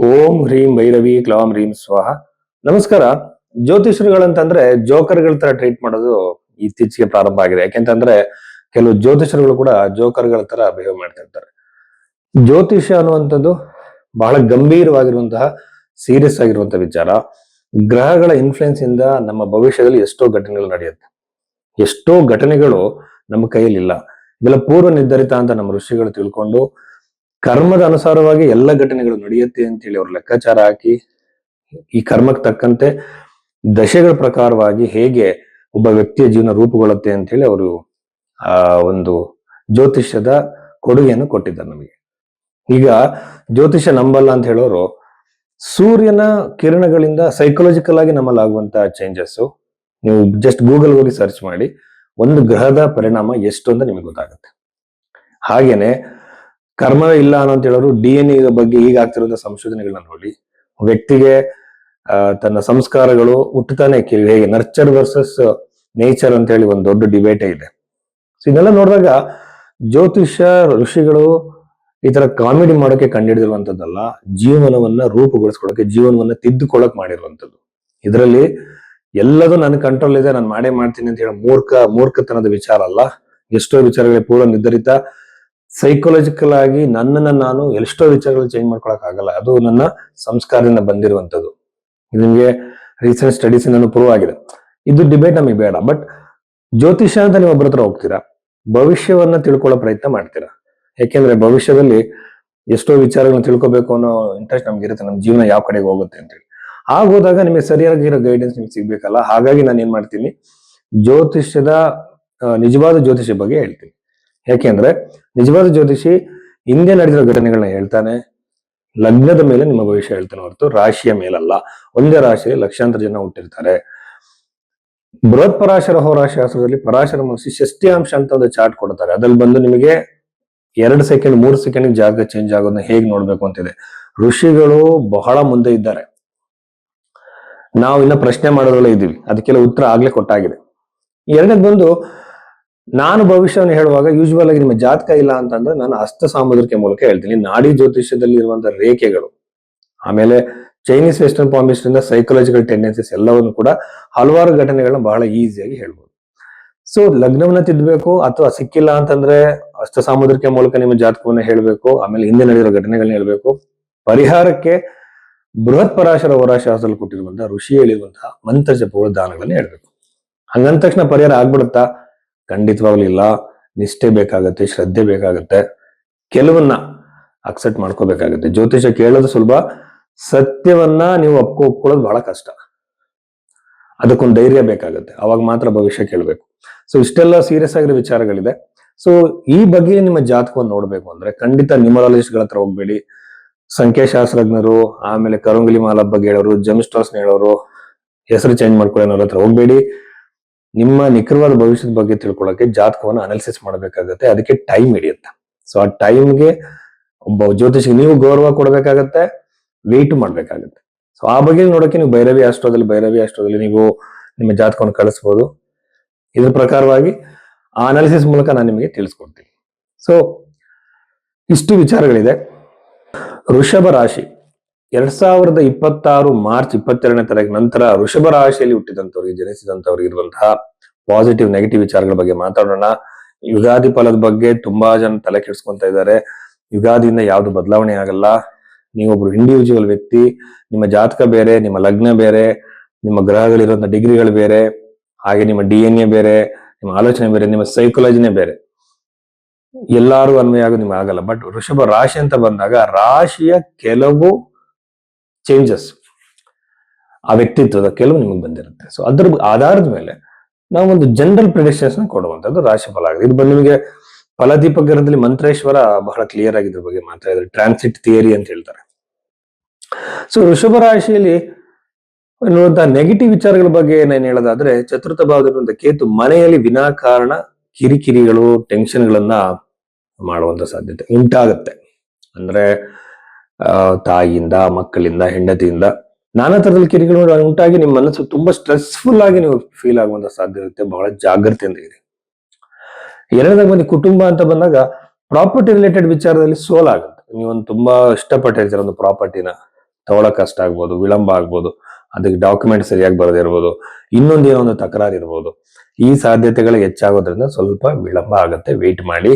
ಓಂ ಹ್ರೀಂ ಭೈರವಿ ಕ್ಲೌಂ ಹ್ರೀಂ ಸ್ವಾಹ. ನಮಸ್ಕಾರ. ಜ್ಯೋತಿಷರುಗಳಂತಂದ್ರೆ ಜೋಕರ್ಗಳ ತರ ಟ್ರೀಟ್ ಮಾಡೋದು ಇತ್ತೀಚೆಗೆ ಪ್ರಾರಂಭ ಆಗಿದೆ. ಯಾಕೆಂತಂದ್ರೆ ಕೆಲವು ಜ್ಯೋತಿಷರುಗಳು ಕೂಡ ಜೋಕರ್ಗಳ ತರ ಬಿಹೇವ್ ಮಾಡ್ತಾ ಇರ್ತಾರೆ. ಜ್ಯೋತಿಷ್ಯ ಅನ್ನುವಂಥದ್ದು ಬಹಳ ಗಂಭೀರವಾಗಿರುವಂತಹ ಸೀರಿಯಸ್ ಆಗಿರುವಂತಹ ವಿಚಾರ. ಗ್ರಹಗಳ ಇನ್ಫ್ಲುಯೆನ್ಸ್ ಇಂದ ನಮ್ಮ ಭವಿಷ್ಯದಲ್ಲಿ ಎಷ್ಟೋ ಘಟನೆಗಳು ನಡೆಯುತ್ತೆ. ಎಷ್ಟೋ ಘಟನೆಗಳು ನಮ್ಮ ಕೈಯಲ್ಲಿ ಇಲ್ಲ. ಇವೆಲ್ಲ ಪೂರ್ವ ನಿರ್ಧರಿತ ಅಂತ ನಮ್ಮ ಋಷಿಗಳು ತಿಳ್ಕೊಂಡು ಕರ್ಮದ ಅನುಸಾರವಾಗಿ ಎಲ್ಲ ಘಟನೆಗಳು ನಡೆಯುತ್ತೆ ಅಂತ ಹೇಳಿ ಅವ್ರು ಲೆಕ್ಕಾಚಾರ ಹಾಕಿ ಈ ಕರ್ಮಕ್ಕೆ ತಕ್ಕಂತೆ ದಶೆಗಳ ಪ್ರಕಾರವಾಗಿ ಹೇಗೆ ಒಬ್ಬ ವ್ಯಕ್ತಿಯ ಜೀವನ ರೂಪುಗೊಳ್ಳುತ್ತೆ ಅಂತ ಹೇಳಿ ಅವರು ಒಂದು ಜ್ಯೋತಿಷ್ಯದ ಕೊಡುಗೆಯನ್ನು ಕೊಟ್ಟಿದ್ದಾರೆ ನಮಗೆ. ಈಗ ಜ್ಯೋತಿಷ್ಯ ನಂಬಲ್ಲ ಅಂತ ಹೇಳೋರು ಸೂರ್ಯನ ಕಿರಣಗಳಿಂದ ಸೈಕಲಾಜಿಕಲ್ ಆಗಿ ನಮ್ಮಲ್ಲಿ ಆಗುವಂತಹ ಚೇಂಜಸ್ ನೀವು ಜಸ್ಟ್ ಗೂಗಲ್ ಹೋಗಿ ಸರ್ಚ್ ಮಾಡಿ ಒಂದು ಗ್ರಹದ ಪರಿಣಾಮ ಎಷ್ಟು ಅಂತ ನಿಮಗೆ ಗೊತ್ತಾಗುತ್ತೆ. ಹಾಗೇನೆ ಕರ್ಮವೇ ಇಲ್ಲ ಅಂತ ಹೇಳೋರು DNA ಬಗ್ಗೆ ಈಗ ಆಗ್ತಿರೋ ಸಂಶೋಧನೆಗಳನ್ನ ನೋಡಿ ವ್ಯಕ್ತಿಗೆ ತನ್ನ ಸಂಸ್ಕಾರಗಳು ಹುಟ್ಟುತ್ತಾನೆ ಹೇಗೆ ನರ್ಚರ್ ವರ್ಸಸ್ ನೇಚರ್ ಅಂತ ಹೇಳಿ ಒಂದು ದೊಡ್ಡ ಡಿಬೇಟೇ ಇದೆ. ಸೊ ಇದೆಲ್ಲ ನೋಡಿದಾಗ ಜ್ಯೋತಿಷ್ಯ ಋಷಿಗಳು ಈ ತರ ಕಾಮಿಡಿ ಮಾಡೋಕೆ ಕಂಡುಹಿಡಿದಿರುವಂತದ್ದಲ್ಲ, ಜೀವನವನ್ನ ರೂಪುಗೊಳಿಸ್ಕೊಳ್ಳೋಕೆ, ಜೀವನವನ್ನ ತಿದ್ದುಕೊಳ್ಳಕ್ ಮಾಡಿರುವಂತದ್ದು. ಇದರಲ್ಲಿ ಎಲ್ಲದೂ ನನ್ನ ಕಂಟ್ರೋಲ್ ಇದೆ, ನಾನು ಮಾಡೇ ಮಾಡ್ತೀನಿ ಅಂತ ಹೇಳೋ ಮೂರ್ಖತನದ ವಿಚಾರ ಅಲ್ಲ. ಎಷ್ಟೋ ವಿಚಾರಗಳಿಗೆ ಪೂರ್ವ ನಿರ್ಧರಿತ ಸೈಕಲಾಜಿಕಲ್ ಆಗಿ ನನ್ನನ್ನ ನಾನು ಎಷ್ಟೋ ವಿಚಾರಗಳು ಚೇಂಜ್ ಮಾಡ್ಕೊಳಕ್ ಆಗಲ್ಲ. ಅದು ನನ್ನ ಸಂಸ್ಕಾರದಿಂದ ಬಂದಿರುವಂತದ್ದು. ನಿಮ್ಗೆ ರೀಸೆಂಟ್ ಸ್ಟಡೀಸ್ ಇಂದ ಪ್ರೂವ್ ಆಗಿದೆ. ಇದು ಡಿಬೇಟ್ ನಮಗೆ ಬೇಡ. ಬಟ್ ಜ್ಯೋತಿಷ್ಯ ಅಂತ ನೀವು ಒಬ್ಬರ ಹತ್ರ ಹೋಗ್ತೀರಾ, ಭವಿಷ್ಯವನ್ನ ತಿಳ್ಕೊಳ್ಳೋ ಪ್ರಯತ್ನ ಮಾಡ್ತೀರಾ. ಯಾಕೆಂದ್ರೆ ಭವಿಷ್ಯದಲ್ಲಿ ಎಷ್ಟೋ ವಿಚಾರಗಳನ್ನ ತಿಳ್ಕೊಬೇಕು ಅನ್ನೋ ಇಂಟ್ರೆಸ್ಟ್ ನಮ್ಗೆ ಇರುತ್ತೆ, ನಮ್ಮ ಜೀವನ ಯಾವ ಕಡೆಗೆ ಹೋಗುತ್ತೆ ಅಂತೇಳಿ. ಹೋದಾಗ ನಿಮಗೆ ಸರಿಯಾಗಿರೋ ಗೈಡೆನ್ಸ್ ನಿಮ್ಗೆ ಸಿಗ್ಬೇಕಲ್ಲ. ಹಾಗಾಗಿ ನಾನು ಏನ್ ಮಾಡ್ತೀನಿ, ಜ್ಯೋತಿಷ್ಯದ ನಿಜವಾದ ಜ್ಯೋತಿಷ್ಯ ಬಗ್ಗೆ ಹೇಳ್ತೀನಿ. ಯಾಕೆಂದ್ರೆ ನಿಜವಾದ ಜ್ಯೋತಿಷಿ ಹಿಂದೆ ನಡೆದಿರೋ ಘಟನೆಗಳನ್ನ ಹೇಳ್ತಾನೆ, ಲಗ್ನದ ಮೇಲೆ ನಿಮ್ಮ ಭವಿಷ್ಯ ಹೇಳ್ತಾನೆ ಹೊರತು ರಾಶಿಯ ಮೇಲಲ್ಲ. ಒಂದೇ ರಾಶಿಯಲ್ಲಿ ಲಕ್ಷಾಂತರ ಜನ ಹುಟ್ಟಿರ್ತಾರೆ. ಬೃಹತ್ ಪರಾಶರ ಹೋರಾಶಾಸ್ತ್ರದಲ್ಲಿ ಪರಾಶರ ಮಹರ್ಷಿ ಷಷ್ಠ್ಯಾಂಶ ಅಂತ ಒಂದು ಚಾರ್ಟ್ ಕೊಡ್ತಾರೆ. ಅದ್ರಲ್ಲಿ ಬಂದು ನಿಮಗೆ 2 ಸೆಕೆಂಡ್ 3 ಸೆಕೆಂಡ್ ಜಾಗ ಚೇಂಜ್ ಆಗೋದನ್ನ ಹೇಗೆ ನೋಡ್ಬೇಕು ಅಂತಿದೆ. ಋಷಿಗಳು ಬಹಳ ಮುಂದೆ ಇದ್ದಾರೆ, ನಾವು ಇನ್ನ ಪ್ರಶ್ನೆ ಮಾಡೋದ್ರಲ್ಲೇ ಇದ್ದೀವಿ. ಅದಕ್ಕೆಲ್ಲ ಉತ್ತರ ಆಗ್ಲೇ ಕೊಟ್ಟಾಗಿದೆ. ಎರಡನೇದು ಬಂದು, ನಾನು ಭವಿಷ್ಯವನ್ನು ಹೇಳುವಾಗ ಯೂಶುವಲ್ ಆಗಿ ನಿಮ್ಮ ಜಾತಕ ಇಲ್ಲ ಅಂತಂದ್ರೆ ನಾನು ಹಸ್ತ ಸಾಮುದ್ರಿಕೆ ಮೂಲಕ ಹೇಳ್ತೀನಿ. ನಾಡಿ ಜ್ಯೋತಿಷ್ಯದಲ್ಲಿ ಇರುವಂತಹ ರೇಖೆಗಳು, ಆಮೇಲೆ ಚೈನೀಸ್ ವೆಸ್ಟರ್ನ್ ಪಾಮಿಸ್ಟ್ರಿ ಇಂದ ಸೈಕಲಾಜಿಕಲ್ ಟೆಂಡೆನ್ಸೀಸ್ ಎಲ್ಲವನ್ನು ಕೂಡ ಹಲವಾರು ಘಟನೆಗಳನ್ನ ಬಹಳ ಈಸಿಯಾಗಿ ಹೇಳ್ಬೋದು. ಸೊ ಲಗ್ನವನ್ನ ತಿದ್ದಬೇಕು ಅಥವಾ ಸಿಕ್ಕಿಲ್ಲ ಅಂತಂದ್ರೆ ಹಸ್ತ ಸಾಮುದ್ರಿಕೆ ಮೂಲಕ ನಿಮ್ಮ ಜಾತಕವನ್ನ ಹೇಳ್ಬೇಕು. ಆಮೇಲೆ ಹಿಂದೆ ನಡೆದಿರೋ ಘಟನೆಗಳನ್ನ ಹೇಳ್ಬೇಕು. ಪರಿಹಾರಕ್ಕೆ ಬೃಹತ್ ಪರಾಶರ ಹೋರಾಶಾಸ್ತ್ರದಲ್ಲಿ ಕೊಟ್ಟಿರುವಂತಹ ಋಷಿ ಹೇಳಿರುವಂತಹ ಮಂತ್ರ ಜಪಗಳ ದಾನಗಳನ್ನ ಹೇಳ್ಬೇಕು. ಹಂಗಂದ ತಕ್ಷಣ ಪರಿಹಾರ ಆಗ್ಬಿಡುತ್ತಾ? ಖಂಡಿತವಾಗ್ಲೂ ಇಲ್ಲ. ನಿಷ್ಠೆ ಬೇಕಾಗತ್ತೆ, ಶ್ರದ್ಧೆ ಬೇಕಾಗತ್ತೆ, ಕೆಲವನ್ನ ಅಕ್ಸೆಪ್ಟ್ ಮಾಡ್ಕೋಬೇಕಾಗತ್ತೆ. ಜ್ಯೋತಿಷ ಕೇಳೋದು ಸುಲಭ, ಸತ್ಯವನ್ನ ನೀವು ಒಪ್ಕೊಳ್ಳೋದು ಬಹಳ ಕಷ್ಟ. ಅದಕ್ಕೊಂದು ಧೈರ್ಯ ಬೇಕಾಗುತ್ತೆ, ಅವಾಗ ಮಾತ್ರ ಭವಿಷ್ಯ ಕೇಳಬೇಕು. ಸೊ ಇಷ್ಟೆಲ್ಲ ಸೀರಿಯಸ್ ಆಗಿರೋ ವಿಚಾರಗಳಿದೆ. ಸೊ ಈ ಬಗ್ಗೆ ನಿಮ್ಮ ಜಾತಕವನ್ನು ನೋಡ್ಬೇಕು ಅಂದ್ರೆ ಖಂಡಿತ ನ್ಯೂಮರಾಲಜಿಸ್ಟ್ ಗಳ ಹತ್ರ ಹೋಗ್ಬೇಡಿ. ಸಂಖ್ಯಾಶಾಸ್ತ್ರಜ್ಞರು, ಆಮೇಲೆ ಕರಂಗುಲಿ ಮಾಲ ಬಗ್ಗೆ ಹೇಳೋರು, ಜೆಮ್ಸ್ಟೋನ್ಸ್ ಹೇಳೋರು, ಹೆಸರು ಚೇಂಜ್ ಮಾಡ್ಕೊಳ್ಳೋರ ಹತ್ರ ಹೋಗ್ಬೇಡಿ. ನಿಮ್ಮ ನಿಖರವಾದ ಭವಿಷ್ಯದ ಬಗ್ಗೆ ತಿಳ್ಕೊಳ್ಳೋಕೆ ಜಾತಕವನ್ನು ಅನಾಲಿಸಿಸ್ ಮಾಡಬೇಕಾಗತ್ತೆ. ಅದಕ್ಕೆ ಟೈಮ್ ಹಿಡಿಯುತ್ತೆ. ಸೊ ಆ ಟೈಮ್ಗೆ ಒಬ್ಬ ಜ್ಯೋತಿಷಿಗೆ ನೀವು ಗೌರವ ಕೊಡ್ಬೇಕಾಗತ್ತೆ, ವೆಯ್ಟ್ ಮಾಡ್ಬೇಕಾಗತ್ತೆ. ಸೊ ಆ ಬಗ್ಗೆ ನೋಡೋಕೆ ನೀವು ಭೈರವಿ ಆಸ್ಟ್ರೋದಲ್ಲಿ ನೀವು ನಿಮ್ಮ ಜಾತಕವನ್ನು ಕಳಿಸ್ಬೋದು. ಇದ್ರ ಪ್ರಕಾರವಾಗಿ ಆ ಅನಾಲಿಸಿಸ್ ಮೂಲಕ ನಾನು ನಿಮಗೆ ತಿಳಿಸ್ಕೊಡ್ತೀನಿ. ಸೊ ಇಷ್ಟು ವಿಚಾರಗಳಿದೆ. ವೃಷಭ ರಾಶಿ 2026 ಮಾರ್ಚ್ 22ನೇ ತಾರೀಕು ನಂತರ ವೃಷಭ ರಾಶಿಯಲ್ಲಿ ಹುಟ್ಟಿದಂತವ್ರಿಗೆ, ಜನಿಸಿದಂತವ್ರಿಗೆ ಇರುವಂತಹ ಪಾಸಿಟಿವ್ ನೆಗೆಟಿವ್ ವಿಚಾರಗಳ ಬಗ್ಗೆ ಮಾತಾಡೋಣ. ಯುಗಾದಿ ಫಲದ ಬಗ್ಗೆ ತುಂಬಾ ಜನ ತಲೆ ಕೆಡಿಸ್ಕೊಂತ ಇದ್ದಾರೆ. ಯುಗಾದಿಯಿಂದ ಯಾವ್ದು ಬದಲಾವಣೆ ಆಗಲ್ಲ. ನೀವೊಬ್ರು ಇಂಡಿವಿಜುವಲ್ ವ್ಯಕ್ತಿ, ನಿಮ್ಮ ಜಾತಕ ಬೇರೆ, ನಿಮ್ಮ ಲಗ್ನ ಬೇರೆ, ನಿಮ್ಮ ಗ್ರಹಗಳಿರುವಂತಹ ಡಿಗ್ರಿಗಳು ಬೇರೆ, ಹಾಗೆ ನಿಮ್ಮ DNA ಬೇರೆ, ನಿಮ್ಮ ಆಲೋಚನೆ ಬೇರೆ, ನಿಮ್ಮ ಸೈಕಾಲಜಿನೇ ಬೇರೆ. ಎಲ್ಲಾರು ಅನ್ವಯ ಆಗೋದು ನಿಮ್ಗೆ ಆಗಲ್ಲ. ಬಟ್ ವೃಷಭ ರಾಶಿ ಅಂತ ಬಂದಾಗ ರಾಶಿಯ ಕೆಲವು ಚೇಂಜಸ್, ಆ ವ್ಯಕ್ತಿತ್ವದ ಕೆಲವು ನಿಮಗೆ ಬಂದಿರುತ್ತೆ. ಸೊ ಅದ್ರ ಆಧಾರದ ಮೇಲೆ ನಾವು ಒಂದು ಜನರಲ್ ಪ್ರಿಡಿಕ್ಷನ್ಸ್ ಕೊಡುವಂತದ್ದು ರಾಶಿ ಫಲ ಆಗಿದೆ. ಇದು ಬಂದು ನಿಮಗೆ ಫಲದೀಪ ಗ್ರಂಥದಲ್ಲಿ ಮಂತ್ರೇಶ್ವರ ಬಹಳ ಕ್ಲಿಯರ್ ಆಗಿ ಇದ್ರ ಬಗ್ಗೆ ಮಾತಾಡಿದ್ರೆ, ಟ್ರಾನ್ಸಿಟ್ ಥಿಯರಿ ಅಂತ ಹೇಳ್ತಾರೆ. ಸೊ ವೃಷಭ ರಾಶಿಯಲ್ಲಿ ನೋಡುವಂತಹ ನೆಗೆಟಿವ್ ವಿಚಾರಗಳ ಬಗ್ಗೆ ಏನೇನು ಹೇಳೋದಾದ್ರೆ, ಚತುರ್ಥ ಭಾವದಲ್ಲಿರುವಂತಹ ಕೇತು ಮನೆಯಲ್ಲಿ ವಿನಾಕಾರಣ ಕಿರಿಕಿರಿಗಳು, ಟೆನ್ಷನ್ಗಳನ್ನ ಮಾಡುವಂತ ಸಾಧ್ಯತೆ ಉಂಟಾಗುತ್ತೆ. ಅಂದ್ರೆ ತಾಯಿಯಿಂದ, ಮಕ್ಕಳಿಂದ, ಹೆಂಡತಿಯಿಂದ ನಾನಾ ತರದಲ್ಲಿ ಕಿರಿಕಿರಿಗಳು ಉಂಟಾಗಿ ನಿಮ್ಮ ಮನಸ್ಸು ತುಂಬಾ ಸ್ಟ್ರೆಸ್ಫುಲ್ ಆಗಿ ನೀವು ಫೀಲ್ ಆಗುವಂತ ಸಾಧ್ಯತೆ ಇರುತ್ತೆ. ಬಹಳ ಜಾಗ್ರತೆಯಿಂದ ಇರಿ. ಎರಡನೇದಾಗಿ ಬಂದು ಕುಟುಂಬ ಅಂತ ಬಂದಾಗ ಪ್ರಾಪರ್ಟಿ ರಿಲೇಟೆಡ್ ವಿಚಾರದಲ್ಲಿ ಸೋಲಾಗುತ್ತೆ. ನೀವೊಂದು ತುಂಬಾ ಇಷ್ಟಪಟ್ಟಿರ್ತೀರ ಒಂದು ಪ್ರಾಪರ್ಟಿನ, ತಗೊಳಕ್ ಕಷ್ಟ ಆಗ್ಬೋದು, ವಿಳಂಬ ಆಗ್ಬೋದು, ಅದಕ್ಕೆ ಡಾಕ್ಯುಮೆಂಟ್ ಸರಿಯಾಗಿ ಬರದೇ ಇರ್ಬೋದು, ಇನ್ನೊಂದೇನೋ ಒಂದು ತಕರಾರು ಇರ್ಬೋದು. ಈ ಸಾಧ್ಯತೆಗಳು ಹೆಚ್ಚಾಗೋದ್ರಿಂದ ಸ್ವಲ್ಪ ವಿಳಂಬ ಆಗುತ್ತೆ, ವೇಟ್ ಮಾಡಿ.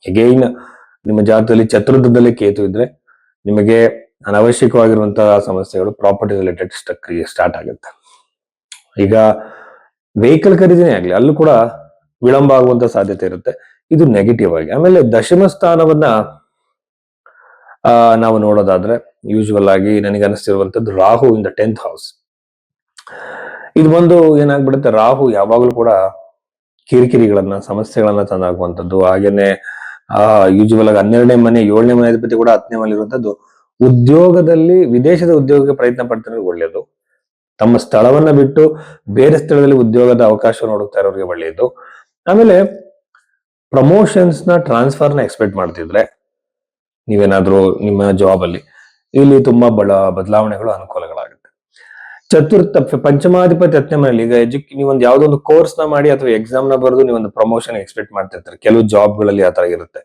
ಅಗೈನ್ ನಿಮ್ಮ ಜಾತಕದಲ್ಲಿ ಚತುರ್ಥದಲ್ಲಿ ಕೇತು ಇದ್ರೆ ನಿಮಗೆ ಅನವಶ್ಯಕವಾಗಿರುವಂತಹ ಸಮಸ್ಯೆಗಳು ಪ್ರಾಪರ್ಟಿ ರಿಲೇಟೆಡ್ ಸ್ಟಾರ್ಟ್ ಆಗುತ್ತೆ. ಈಗ ವೆಹಿಕಲ್ ಖರೀದಿನೇ ಆಗ್ಲಿ, ಅಲ್ಲೂ ಕೂಡ ವಿಳಂಬ ಆಗುವಂತ ಸಾಧ್ಯತೆ ಇರುತ್ತೆ. ಇದು ನೆಗೆಟಿವ್ ಆಗಿ. ಆಮೇಲೆ ದಶಮ ಸ್ಥಾನವನ್ನ ನಾವು ನೋಡೋದಾದ್ರೆ ಯೂಶುವಲ್ ಆಗಿ ನನಗೆ ಅನಿಸ್ತಿರುವಂತದ್ದು Rahu in the 10th house. ಇದು ಬಂದು ಏನಾಗ್ಬಿಡುತ್ತೆ, ರಾಹು ಯಾವಾಗಲೂ ಕೂಡ ಕಿರಿಕಿರಿಗಳನ್ನ ಸಮಸ್ಯೆಗಳನ್ನ ತಂದಾಗುವಂಥದ್ದು. ಹಾಗೇನೆ ಯೂಶುವಲ್ ಆಗಿ 12ನೇ ಮನೆ 7ನೇ ಮನೆ ಅಧಿಪತಿ ಕೂಡ 10ನೇ ಮನೆ ಇರುವಂತದ್ದು. ಉದ್ಯೋಗದಲ್ಲಿ ವಿದೇಶದ ಉದ್ಯೋಗಕ್ಕೆ ಪ್ರಯತ್ನ ಪಡ್ತಾರೆ ಒಳ್ಳೆಯದು. ತಮ್ಮ ಸ್ಥಳವನ್ನ ಬಿಟ್ಟು ಬೇರೆ ಸ್ಥಳದಲ್ಲಿ ಉದ್ಯೋಗದ ಅವಕಾಶ ನೋಡುತ್ತಾ ಇರೋರಿಗೆ ಒಳ್ಳೆಯದು. ಆಮೇಲೆ ಪ್ರಮೋಷನ್ಸ್ ನ ಟ್ರಾನ್ಸ್ಫರ್ ನ ಎಕ್ಸ್ಪೆಕ್ಟ್ ಮಾಡ್ತಿದ್ರೆ ನೀವೇನಾದ್ರೂ ನಿಮ್ಮ ಜಾಬ್ ಅಲ್ಲಿ ಇಲ್ಲಿ ತುಂಬಾ ಬದಲಾವಣೆಗಳು ಅನುಕೂಲಗಳಾಗುತ್ತೆ. ಪಂಚಮಾಧಿಪತಿ 10ನೇ ಮನೆಯಲ್ಲಿ ಈಗ ನೀವೊಂದು ಯಾವ್ದೋ ಒಂದು ಕೋರ್ಸ್ ನ ಮಾಡಿ ಅಥವಾ ಎಕ್ಸಾಮ್ ನ ಬರೆದು ನೀವೊಂದು ಪ್ರಮೋಷನ್ ಎಕ್ಸ್ಪೆಕ್ಟ್ ಮಾಡ್ತಿರ್ತಾರೆ. ಕೆಲವು ಜಾಬ್ ಗಳಲ್ಲಿ ಆ ತರ ಇರುತ್ತೆ.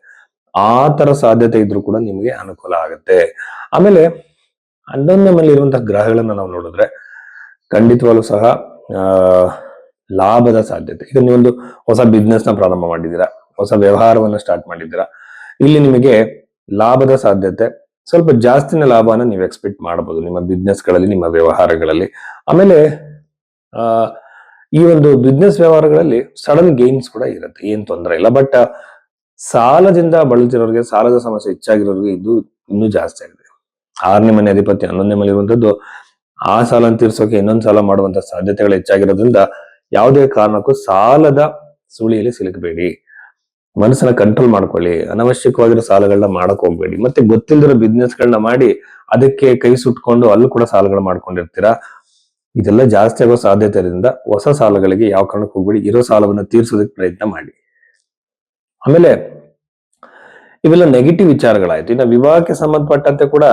ಆ ತರ ಸಾಧ್ಯತೆ ಇದ್ರೂ ಕೂಡ ನಿಮಗೆ ಅನುಕೂಲ ಆಗುತ್ತೆ. ಆಮೇಲೆ 11ನೇ ಮನೆಯಲ್ಲಿ ಇರುವಂತಹ ಗ್ರಹಗಳನ್ನ ನಾವು ನೋಡಿದ್ರೆ ಖಂಡಿತವಾಗ್ಲೂ ಸಹ ಲಾಭದ ಸಾಧ್ಯತೆ. ಈಗ ನೀವೊಂದು ಹೊಸ ಬಿಸ್ನೆಸ್ ನ ಪ್ರಾರಂಭ ಮಾಡಿದ್ದೀರಾ, ಹೊಸ ವ್ಯವಹಾರವನ್ನ ಸ್ಟಾರ್ಟ್ ಮಾಡಿದ್ದೀರಾ, ಇಲ್ಲಿ ನಿಮಗೆ ಲಾಭದ ಸಾಧ್ಯತೆ, ಸ್ವಲ್ಪ ಜಾಸ್ತಿನ ಲಾಭನ ನೀವು ಎಕ್ಸ್ಪೆಕ್ಟ್ ಮಾಡಬಹುದು ನಿಮ್ಮ ಬಿಸ್ನೆಸ್ ಗಳಲ್ಲಿ, ನಿಮ್ಮ ವ್ಯವಹಾರಗಳಲ್ಲಿ. ಆಮೇಲೆ ಈ ಒಂದು ಬಿಸ್ನೆಸ್ ವ್ಯವಹಾರಗಳಲ್ಲಿ ಸಡನ್ ಗೇನ್ಸ್ ಕೂಡ ಇರುತ್ತೆ, ಏನ್ ತೊಂದರೆ ಇಲ್ಲ. ಬಟ್ ಸಾಲದಿಂದ ಬಳಲ್ತಿರೋರಿಗೆ, ಸಾಲದ ಸಮಸ್ಯೆ ಹೆಚ್ಚಾಗಿರೋರಿಗೆ ಇದು ಇನ್ನೂ ಜಾಸ್ತಿ ಆಗಿದೆ. 6ನೇ ಮನೆ ಅಧಿಪತಿ 11ನೇ ಮನೆ ಇರುವಂತದ್ದು, ಆ ಸಾಲ ತೀರ್ಸೋಕೆ ಇನ್ನೊಂದು ಸಾಲ ಮಾಡುವಂತ ಸಾಧ್ಯತೆಗಳು ಹೆಚ್ಚಾಗಿರೋದ್ರಿಂದ ಯಾವುದೇ ಕಾರಣಕ್ಕೂ ಸಾಲದ ಸುಳಿಯಲ್ಲಿ ಸಿಲುಕಬೇಡಿ. ಮನಸ್ಸನ್ನ ಕಂಟ್ರೋಲ್ ಮಾಡ್ಕೊಳ್ಳಿ. ಅನವಶ್ಯಕವಾಗಿರೋ ಸಾಲಗಳನ್ನ ಮಾಡಕ್ ಹೋಗ್ಬೇಡಿ. ಮತ್ತೆ ಗೊತ್ತಿಲ್ದಿರೋ ಬಿಸ್ನೆಸ್ ಗಳನ್ನ ಮಾಡಿ ಅದಕ್ಕೆ ಕೈ ಸುಟ್ಕೊಂಡು ಅಲ್ಲೂ ಕೂಡ ಸಾಲಗಳು ಮಾಡ್ಕೊಂಡಿರ್ತೀರಾ. ಇದೆಲ್ಲ ಜಾಸ್ತಿ ಆಗೋ ಸಾಧ್ಯತೆ ಇರೋದ್ರಿಂದ ಹೊಸ ಸಾಲಗಳಿಗೆ ಯಾವ ಕಾರಣಕ್ಕೆ ಹೋಗ್ಬೇಡಿ. ಇರೋ ಸಾಲವನ್ನ ತೀರ್ಸೋದಕ್ಕೆ ಪ್ರಯತ್ನ ಮಾಡಿ. ಆಮೇಲೆ ಇವೆಲ್ಲ ನೆಗೆಟಿವ್ ವಿಚಾರಗಳಾಯ್ತು. ಇನ್ನು ವಿವಾಹಕ್ಕೆ ಸಂಬಂಧಪಟ್ಟಂತೆ ಕೂಡ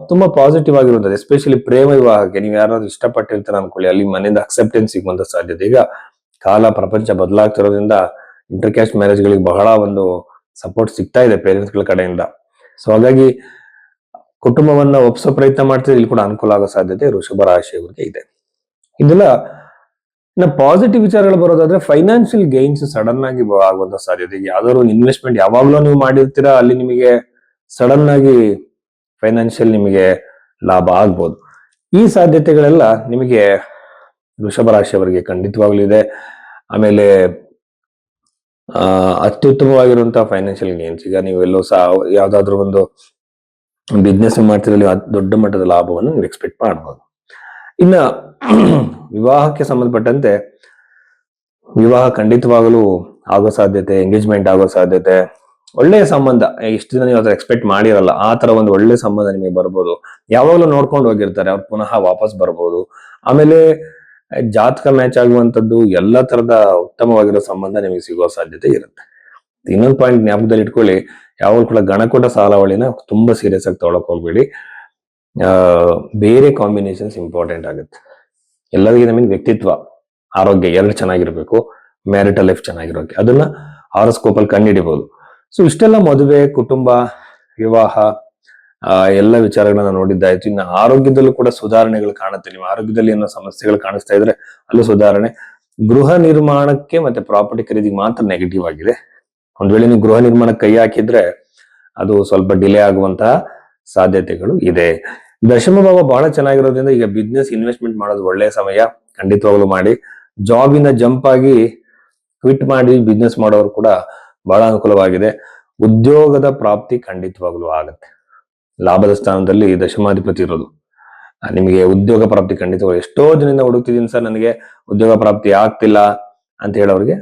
ತುಂಬಾ ಪಾಸಿಟಿವ್ ಆಗಿರುತ್ತದೆ. ಎಸ್ಪೆಷಲಿ ಪ್ರೇಮ ವಿವಾಹಕ್ಕೆ ನೀವು ಯಾರಾದ್ರೂ ಇಷ್ಟಪಟ್ಟಿರ್ತೀರ ಅನ್ಕೊಳ್ಳಿ, ಅಲ್ಲಿ ಮನೆಯಿಂದ ಅಕ್ಸೆಪ್ಟೆನ್ಸ್ ಸಿಗುವಂತ ಸಾಧ್ಯತೆ. ಈಗ ಕಾಲ ಪ್ರಪಂಚ ಬದಲಾಗ್ತಿರೋದ್ರಿಂದ ಇಂಟರ್ ಕ್ಯಾಸ್ಟ್ ಮ್ಯಾರೇಜ್ ಗಳಿಗೆ ಬಹಳ ಒಂದು ಸಪೋರ್ಟ್ ಸಿಗ್ತಾ ಇದೆ ಪೇರೆಂಟ್ಸ್ ಗಳ ಕಡೆಯಿಂದ. ಸೊ ಹಾಗಾಗಿ ಕುಟುಂಬವನ್ನ ಒಪ್ಸೋ ಪ್ರಯತ್ನ ಮಾಡ್ತಿದ್ರೆ ಇಲ್ಲಿ ಕೂಡ ಅನುಕೂಲ ಆಗೋ ಸಾಧ್ಯತೆ ವೃಷಭ ರಾಶಿಯವರಿಗೆ ಇದೆ. ಇದೆಲ್ಲ ಇನ್ನು ಪಾಸಿಟಿವ್ ವಿಚಾರಗಳು ಬರೋದಾದ್ರೆ ಫೈನಾನ್ಷಿಯಲ್ ಗೈನ್ಸ್ ಸಡನ್ ಆಗಿ ಆಗುವಂತ ಸಾಧ್ಯತೆ. ಯಾವ್ದಾದ್ರು ಒಂದು ಇನ್ವೆಸ್ಟ್ಮೆಂಟ್ ಯಾವಾಗ್ಲೂ ನೀವು ಮಾಡಿರ್ತೀರಾ, ಅಲ್ಲಿ ನಿಮಗೆ ಸಡನ್ ಆಗಿ ಫೈನಾನ್ಷಿಯಲ್ ನಿಮಗೆ ಲಾಭ ಆಗ್ಬೋದು. ಈ ಸಾಧ್ಯತೆಗಳೆಲ್ಲ ನಿಮಗೆ ವೃಷಭ ರಾಶಿಯವರಿಗೆ ಖಂಡಿತವಾಗ್ಲೂ ಇದೆ. ಆಮೇಲೆ ಅತ್ಯುತ್ತಮವಾಗಿರುವಂತಹ ಫೈನಾನ್ಷಿಯಲ್ ಗೇನ್ಸ್. ಈಗ ನೀವೆಲ್ಲೋ ಯಾವ್ದಾದ್ರು ಒಂದು ಬಿಸ್ನೆಸ್ ಮಾಡ್ತಿರಲ್ಲಿ ದೊಡ್ಡ ಮಟ್ಟದ ಲಾಭವನ್ನು ನೀವು ಎಕ್ಸ್ಪೆಕ್ಟ್ ಮಾಡಬಹುದು. ಇನ್ನ ವಿವಾಹಕ್ಕೆ ಸಂಬಂಧಪಟ್ಟಂತೆ ವಿವಾಹ ಖಂಡಿತವಾಗಲೂ ಆಗೋ ಸಾಧ್ಯತೆ, ಎಂಗೇಜ್ಮೆಂಟ್ ಆಗೋ ಸಾಧ್ಯತೆ, ಒಳ್ಳೆಯ ಸಂಬಂಧ ಇಷ್ಟು ದಿನ ನೀವು ಎಕ್ಸ್ಪೆಕ್ಟ್ ಮಾಡಿರಲ್ಲ ಆ ತರ ಒಂದು ಒಳ್ಳೆ ಸಂಬಂಧ ನಿಮಗೆ ಬರ್ಬೋದು. ಯಾವಾಗಲೂ ನೋಡ್ಕೊಂಡು ಹೋಗಿರ್ತಾರೆ ಅವ್ರು, ಪುನಃ ವಾಪಸ್ ಬರ್ಬೋದು. ಆಮೇಲೆ ಜಾತಕ ಮ್ಯಾಚ್ ಆಗುವಂತದ್ದು ಎಲ್ಲ ತರದ ಉತ್ತಮವಾಗಿರೋ ಸಂಬಂಧ ನಿಮಗೆ ಸಿಗೋ ಸಾಧ್ಯತೆ ಇರುತ್ತೆ. ಇನ್ನೊಂದು ಪಾಯಿಂಟ್ ಜ್ಞಾಪಕದಲ್ಲಿ ಇಟ್ಕೊಳ್ಳಿ, ಯಾವಾಗಲೂ ಕೂಡ ಗಣಕೂಟ ಸಾಲಾವಳಿನ ತುಂಬಾ ಸೀರಿಯಸ್ ಆಗಿ ತಗೊಳಕ್ ಹೋಗ್ಬೇಡಿ. ಬೇರೆ ಕಾಂಬಿನೇಷನ್ಸ್ ಇಂಪಾರ್ಟೆಂಟ್ ಆಗುತ್ತೆ. ಎಲ್ಲರಿಗೂ ನಮಗೆ ವ್ಯಕ್ತಿತ್ವ, ಆರೋಗ್ಯ ಎರಡು ಚೆನ್ನಾಗಿರ್ಬೇಕು, ಮ್ಯಾರಿಟಲ್ ಲೈಫ್ ಚೆನ್ನಾಗಿರೋಕೆ, ಅದನ್ನ ಹಾರೋಸ್ಕೋಪ್ ಅಲ್ಲಿ ಕಂಡುಹಿಡಿಬಹುದು. ಸೊ ಇಷ್ಟೆಲ್ಲ ಮದುವೆ, ಕುಟುಂಬ, ವಿವಾಹ ಎಲ್ಲ ವಿಚಾರಗಳನ್ನ ನೋಡಿದ್ದಾಯ್ತು. ಇನ್ನು ಆರೋಗ್ಯದಲ್ಲೂ ಕೂಡ ಸುಧಾರಣೆಗಳು ಕಾಣುತ್ತೆ. ನೀವು ಆರೋಗ್ಯದಲ್ಲಿ ಏನೋ ಸಮಸ್ಯೆಗಳು ಕಾಣಿಸ್ತಾ ಇದ್ರೆ ಅಲ್ಲೂ ಸುಧಾರಣೆ. ಗೃಹ ನಿರ್ಮಾಣಕ್ಕೆ ಮತ್ತೆ ಪ್ರಾಪರ್ಟಿ ಖರೀದಿಗೆ ಮಾತ್ರ ನೆಗೆಟಿವ್ ಆಗಿದೆ. ಒಂದ್ ವೇಳೆ ನೀವು ಗೃಹ ನಿರ್ಮಾಣಕ್ಕೆ ಕೈ ಹಾಕಿದ್ರೆ ಅದು ಸ್ವಲ್ಪ ಡಿಲೇ ಆಗುವಂತಹ ಸಾಧ್ಯತೆಗಳು ಇದೆ. ದಶಮ ಭಾವ ಬಹಳ ಚೆನ್ನಾಗಿರೋದ್ರಿಂದ ಈಗ ಬಿಸ್ನೆಸ್ ಇನ್ವೆಸ್ಟ್ಮೆಂಟ್ ಮಾಡೋದು ಒಳ್ಳೆಯ ಸಮಯ, ಖಂಡಿತವಾಗ್ಲೂ ಮಾಡಿ. ಜಾಬ್ ಇಂದ ಜಂಪ್ ಆಗಿ ಕ್ವಿಟ್ ಮಾಡಿ ಬಿಸ್ನೆಸ್ ಮಾಡೋರು ಕೂಡ ಬಹಳ ಅನುಕೂಲವಾಗಿದೆ. ಉದ್ಯೋಗದ ಪ್ರಾಪ್ತಿ ಖಂಡಿತವಾಗ್ಲೂ ಆಗುತ್ತೆ. ಲಾಭದ ಸ್ಥಾನದಲ್ಲಿ ದಶಮಾಧಿಪತಿ ಇರೋದು ನಿಮಗೆ ಉದ್ಯೋಗ ಪ್ರಾಪ್ತಿ ಖಂಡಿತವಾಗ್ಲೂ. ಎಷ್ಟೋ ಜನರಿಂದ ಹುಡುಕ್ತಿದ್ದೀನಿ ಸರ್, ನನಗೆ ಉದ್ಯೋಗ ಪ್ರಾಪ್ತಿ ಆಗ್ತಿಲ್ಲ ಅಂತ ಹೇಳೋರಿಗೆ,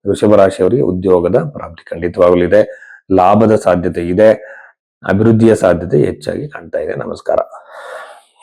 ವೃಷಭ ರಾಶಿಯವರಿಗೆ ಉದ್ಯೋಗದ ಪ್ರಾಪ್ತಿ ಖಂಡಿತವಾಗ್ಲೂ ಇದೆ. ಲಾಭದ ಸಾಧ್ಯತೆ ಇದೆ, ಅಭಿವೃದ್ಧಿಯ ಸಾಧ್ಯತೆ ಹೆಚ್ಚಾಗಿ ಕಾಣ್ತಾ ಇದೆ. ನಮಸ್ಕಾರ.